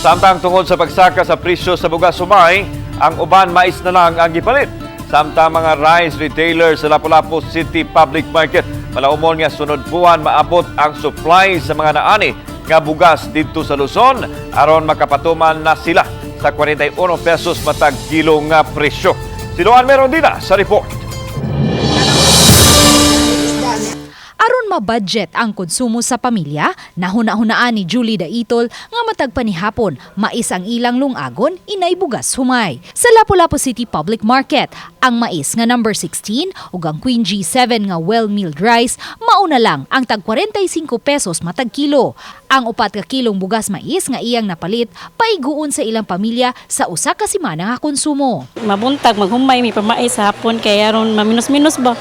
Samtang tungod sa pagsaka sa presyo sa bugas sumay, ang uban mais na lang ang gipalit. Samtang mga rice retailers sa Lapu-Lapu City Public Market malaumon nga sunod buwan maabot ang supply sa mga naani nga bugas didto sa Luzon aron makapatuman na sila sa 41 pesos matag kilo nga presyo. Si Luan Merondina sa report. Aron ma-budget ang konsumo sa pamilya, nahuna-hunaan ni Julie Daitol nga matag panihapon, mais ang ilang lungagon, inay bugas humay. Sa Lapu-Lapu City Public Market, ang mais nga number 16 ug ang Queen G7 nga well-milled rice, mauna lang ang tag 45 pesos matag kilo. Ang 4 ka kilong bugas mais nga iyang napalit, paiguon sa ilang pamilya sa usa ka semana nga konsumo. Mabuntag, maghumay, may pamais sa hapon, kaya aron maminus-minus ba?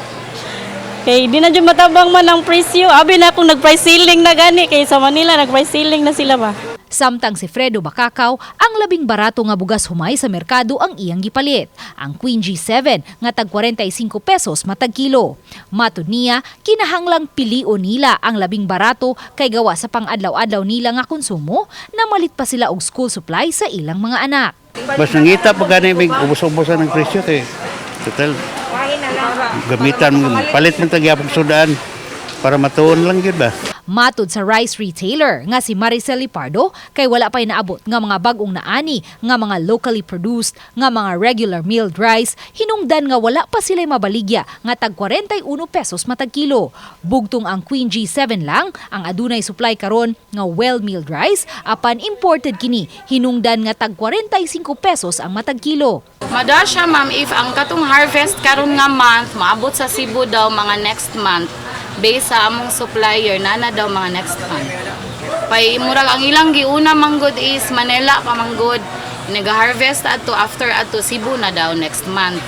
Kay di na dyan matabang man ang presyo. Abi na akong nag-price ceiling na gani. Kay sa Manila, nag-price ceiling na sila ba? Samtang si Fredo Bacacao, ang labing barato nga bugas humay sa merkado ang iyang gipalit. Ang Queen G7 nga tag 45 pesos matag kilo. Matud niya, kinahanglang pilion nila ang labing barato kay gawa sa pang-adlaw-adlaw nila nga konsumo na malit pa sila og school supply sa ilang mga anak. Mas nangita pa gani may ubos-ubosan ng presyo kay total gamitan palit man tagyapong sudan para matuon lang gyud ba. Matud sa rice retailer nga si Maricel Lipardo, kay wala pa'y naabot nga mga bagong naani nga mga locally produced nga mga regular milled rice, hinungdan nga wala pa sila'y mabaligya nga tag 41 pesos matag kilo. Bugtong ang Queen G7 lang ang adunay supply karon nga well-milled rice, apan imported kini hinungdan nga tag 45 pesos ang matag kilo. Mada siya ma'am if ang katong harvest karon nga month maabot sa Cebu daw mga next month based sa among supplier nana daw mga next month. Pay murag ang ilang giuna manggod is Manila pa manggod nag-harvest ato after ato Cebu na daw next month.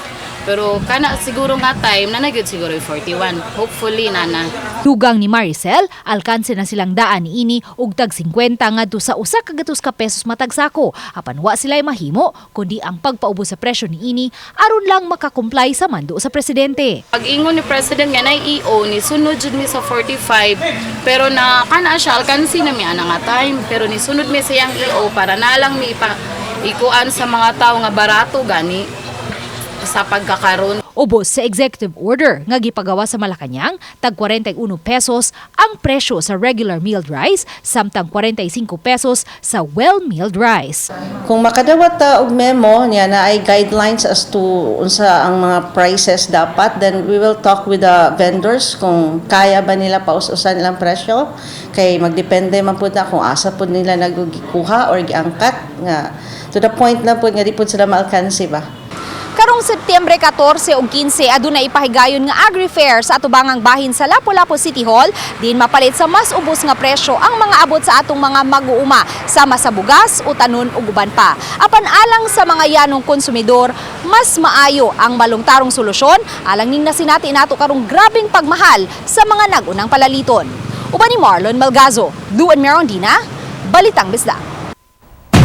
Pero kana siguro nga time na nagyud siguro 41. Hopefully nana. Dugang ni Maricel, alkanse na silang daan niini og tag 50 ngadto sa usa ka gatos ka pesos matag sako. Apan wa sila'y mahimo kundi ang pagpaubos sa presyo niini aron lang makakomply sa mando sa presidente. Pag-ingon ni President nga na EO ni sunod jud mi sa 45 pero na kana siya alkansi na mi ana nga time pero ni sunod mi siyang EO para na lang mi ikuan sa mga tao nga barato gani sa pagkakaroon. Ubos sa executive order nga gipagawa sa Malacañang, tag 41 pesos ang presyo sa regular milled rice, samtang 45 pesos sa well-milled rice. Kung makadawat og memo niya na ay guidelines as to unsa ang mga prices dapat, then we will talk with the vendors kung kaya ba nila paus-usan ilang presyo, kay magdepende man pud na kung asa pud nila nagkuha or giangkat nga to the point na pud nga di pud sila maalkansi ba. Karong Setyembre 14 ug 15 adunay ipahigayon nga agri-fair sa atubangang bahin sa Lapu-Lapu City Hall, din mapalit sa mas ubos nga presyo ang mga abot sa atong mga mag-uuma sama sa bugas, utanon ug uban pa. Apan alang sa mga yanong konsumidor, mas maayo ang malungtarong solusyon alang ning nasinati nato karong grabing pagmahal sa mga nagunang palaliton. Uban ni Marlon Malgazo, Duan Merondina, Balitang Bisda.